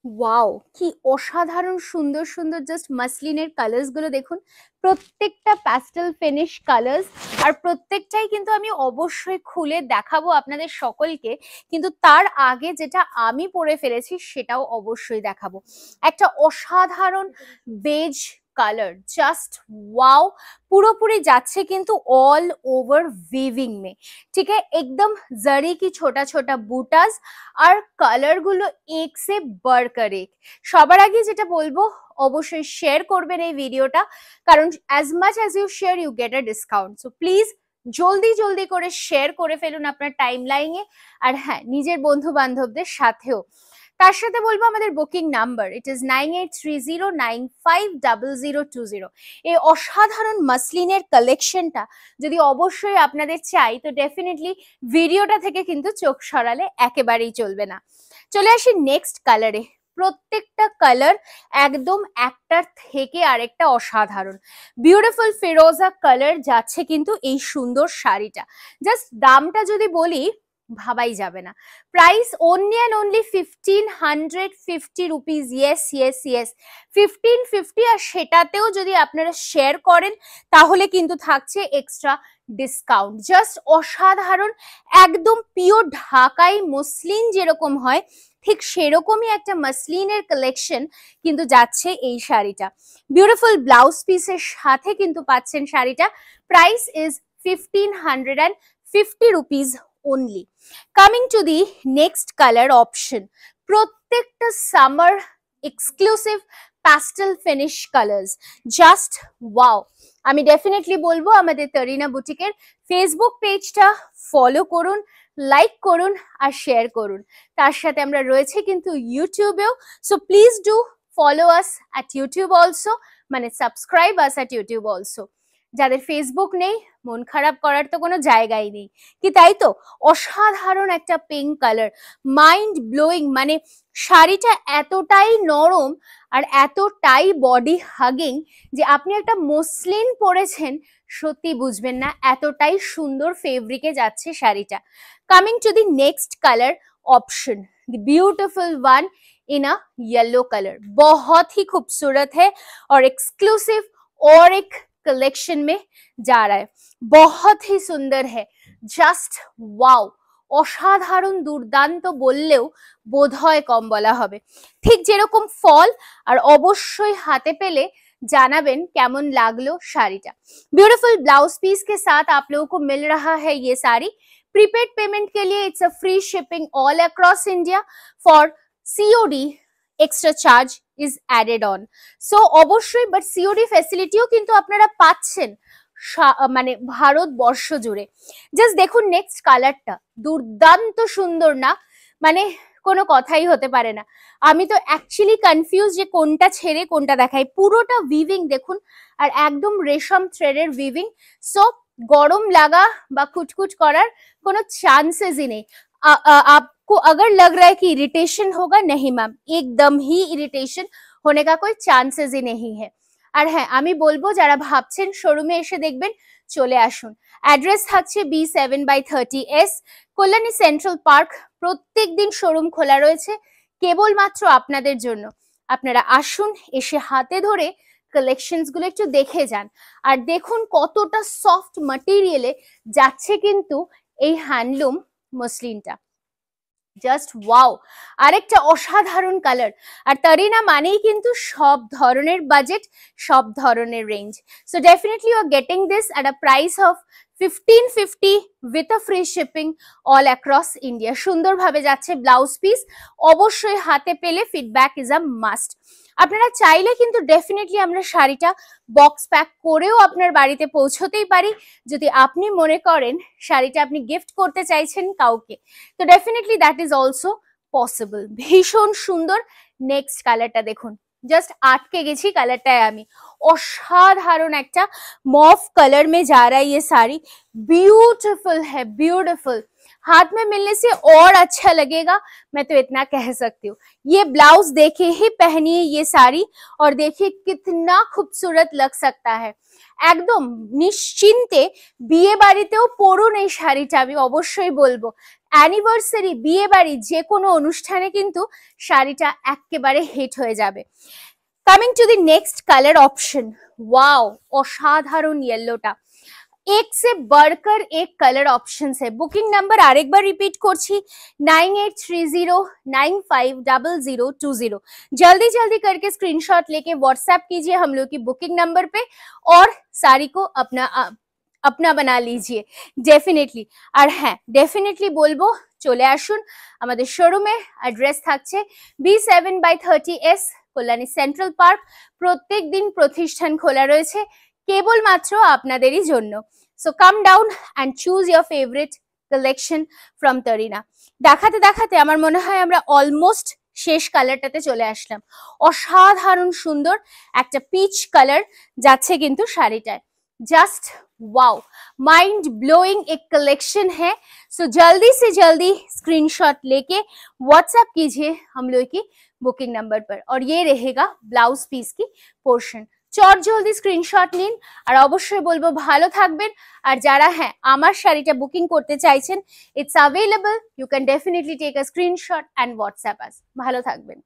Wow, কি অসাধারণ সুন্দর সুন্দর জাস্ট মাসলিনের কালার্স গুলো দেখুন। প্রত্যেকটা প্যাস্টেল ফিনিশ কালার্স, আর প্রত্যেকটাই কিন্তু আমি অবশ্যই খুলে দেখাবো আপনাদের সকলকে। কিন্তু তার আগে যেটা আমি পরে ফেলেছি সেটাও অবশ্যই দেখাবো। একটা অসাধারণ বেজ কালার, জাস্ট ওয়াও। পুরোপুরি যাচ্ছে কিন্তু অল ओवर वीविंग में, ठीक है, एकदम जरी की छोटा छोटा बूटास, আর কালার গুলো এক সে बढ़कर एक। সবার আগে যেটা বলবো, অবশ্যই শেয়ার করবেন এই ভিডিওটা, কারণ as much as you share you get a discount. So please জলদি জলদি করে শেয়ার করে ফেলুন আপনার টাইম লাইনে, আর হ্যাঁ, নিজের বন্ধু বান্ধবদের সাথেও। তার সাথে বলবো আমাদের বুকিং নাম্বার, ইট ইজ 9830950020। এই অসাধারণ মাসলিনের কালেকশনটা যদি অবশ্যই আপনাদের চাই, তো ডেফিনেটলি ভিডিওটা থেকে কিন্তু চোখ সরালে একেবারেই চলবে না। চলে আসি নেক্সট কালারে। প্রত্যেকটা কালার একদম একটার থেকে আরেকটা অসাধারণ। বিউটিফুল ফিরোজা কালার যাচ্ছে কিন্তু এই সুন্দর শাড়িটা। জাস্ট দামটা যদি বলি, ভাবাই যাবে না। Price only and only 1550 rupees. Yes yes yes, 1550। আর সেটাতেও যদি আপনারা শেয়ার করেন তাহলে কিন্তু থাকছে এক্সট্রা ডিসকাউন্ট। জাস্ট অসাধারণ, একদম পিওর ঢাকাই মসলিন যেরকম হয় ঠিক সেরকমই একটা মাসলিনের কালেকশন কিন্তু যাচ্ছে এই শাড়িটা। বিউটিফুল ব্লাউজ পিসের সাথে কিন্তু পাচ্ছেন শাড়িটা। Price is 1550 rupees only. Coming to the next color option, প্রত্যেকটা summer exclusive pastel finish colours, just wow. আমি ডেফিনেটলি বলবো আমাদের তরিনা বুটিকের ফেসবুক পেজটা ফলো করুন, লাইক করুন আর শেয়ার করুন। তার সাথে আমরা রয়েছে কিন্তু ইউটিউবেও, so please do follow us at YouTube also, মানে subscribe us at YouTube also. যাদের ফেসবুক নেই, মন খারাপ করার তো কোনো জায়গাই নেই, কি তাই তো? অসাধারণ একটা পিঙ্ক কালার, মাইন্ড ব্লোয়িং। মানে শাড়িটা এতটাই নরম আর এতটাই বডি হাগিং যে আপনি একটা মসলিন পরেছেন সত্যি বুঝবেন না, এতটাই সুন্দর ফেব্রিকে যাচ্ছে শাড়িটা। Coming to the next colour option, beautiful one in a yellow colour, बहुत ही खूबसूरत है और एक्सक्लूसिव और एक कलेक्शन में जा रहा है। बहुत ही सुंदर है, জাস্ট ওয়াও। অসাধারণ দুর্দান্ত বললেও বোধহয় কম বলা হবে। ঠিক যেরকম ফল, আর অবশ্যই হাতে পেলে জানাবেন কেমন লাগলো শাড়িটা। ब्यूटीफुल ब्लाउज पीस के साथ आप लोगों को मिल रहा है ये साड़ी। प्रीपेड पेमेंट के लिए it's a free shipping all across India. For COD extra charge is added on. So অবশ্যই, বাট সিওডি ফ্যাসিলিটিও কিন্তু আপনারা পাচ্ছেন মানে ভারতবর্ষ জুড়ে। জাস্ট দেখুন নেক্সট কালারটা, দুর্দান্ত সুন্দর না? মানে কোনো কথাই হতে পারে না। আমি তো অ্যাকচুয়ালি কনফিউজ যে কোনটা ছেড়ে কোনটা দেখাই। পুরোটা উইভিং দেখুন, আর একদম রেশম থ্রেডের উইভিং। সো গরম লাগা বা কুটকুট করার কোনো চান্সেস ही नहीं। आपको अगर लग रहा है कि इरिटेशन होगा, नहीं मैम, एकदम ही इरिटेशन होने का कोई चांसेस ही नहीं है। আর হ্যাঁ, আমি বলবো যারা ভাবছেন শোরুমে এসে দেখবেন, চলে আসুন। অ্যাড্রেস থাকছে B7/30S, কল্যাণী সেন্ট্রাল পার্ক। প্রত্যেক দিন শোরুম খোলা রয়েছে কেবলমাত্র আপনাদের জন্য। আপনারা আসুন, এসে হাতে ধরে কালেকশনস গুলো একটু দেখে যান, আর দেখুন কতটা সফট ম্যাটেরিয়ালে যাচ্ছে কিন্তু এই হ্যান্ডলুম মসলিনটা। জাস্ট ওয়াও, আরেকটা অসাধারণ কালার। আর তারিনা মানেই কিন্তু সব ধরনের বাজেট, সব ধরনের range. So definitely you are getting this at a price of 1550 with a free shipping all across India. সুন্দরভাবে যাচ্ছে ব্লাউজ পিস, অবশ্যই হাতে পেলে ফিডব্যাক ইজ আ মাস্ট। আপনারা চাইলে কিন্তু ডেফিনেটলি আমরা শাড়িটা বক্স প্যাক করেও আপনার বাড়িতে পৌঁছতেই পারি, যদি আপনি মনে করেন শাড়িটা আপনি গিফট করতে চাইছেন কাউকে, তো definitely that is also possible. ভীষণ সুন্দর। নেক্সট কালারটা দেখুন, জাস্ট আটকে গেছি কালারটায় আমি। অসাধারণ একটা मॉफ कलर में जा रहा है ये साड़ी। ब्यूटीफुल है, ब्यूटीफुल। हाथ में मिलने से और अच्छा लगेगा, मैं तो इतना कह सकती हूँ। ये ब्लाउज देखिए ही पहनिए ये साड़ी, और देखिए कितना खूबसूरत लग सकता है। একদম নিশ্চিন্তে বিয়ে বাড়িতেও পরুন এই শাড়িটা, আমি অবশ্যই বলবো। অ্যানিভার্সারি, বিয়ে বাড়ি, যে কোনো অনুষ্ঠানে কিন্তু শাড়িটা একেবারে হিট হয়ে যাবে। Coming to the next colour option, wow অসাধারণ येलोটা, एक से बढ़कर एक कलर ऑप्शंस है। बुकिंग नंबर आरेक बार रिपीट करছি 9830950020। जल्दी जल्दी करके स्क्रीनशॉट लेके व्हाट्सएप कीजिए हम लोग की बुकिंग नंबर पे और साड़ी को अपना बना लीजिए डेफिनेटली। আর হ্যাঁ ডেফিনেটলি বলবো চলে আসুন আমাদের শোরুমে। অ্যাড্রেস থাকছে B7/30S কল্যাণী সেন্ট্রাল পার্ক। প্রত্যেক দিন প্রতিষ্ঠান খোলা রয়েছে কেবলমাত্র আপনাদেরই জন্য। So come down and choose your favourite collection from Tarina. দেখাতে দেখাতে আমার মনে হয় আমরা অলমোস্ট শেষ কালারটাতে চলে আসলাম। অসাধারণ সুন্দর একটা পিচ কালার যাচ্ছে কিন্তু শাড়িটায়, জাস্ট वाओ, माइंड ब्लोइंग एक कलेक्शन है। सो जल्दी से जल्दी स्क्रीनशॉट लेके व्हाट्सएप कीजिए हम लोग की बुकिंग नंबर पर और ये रहेगा ब्लाउज पीस की पोर्शन। চট জলদি স্ক্রিনশট নিন আর অবশ্যই বলবো ভালো থাকবেন। আর যারা হ্যাঁ আমার শাড়িটা বুকিং করতে চাইছেন, it's available, you can definitely take a screenshot and WhatsApp us. ভালো থাকবেন।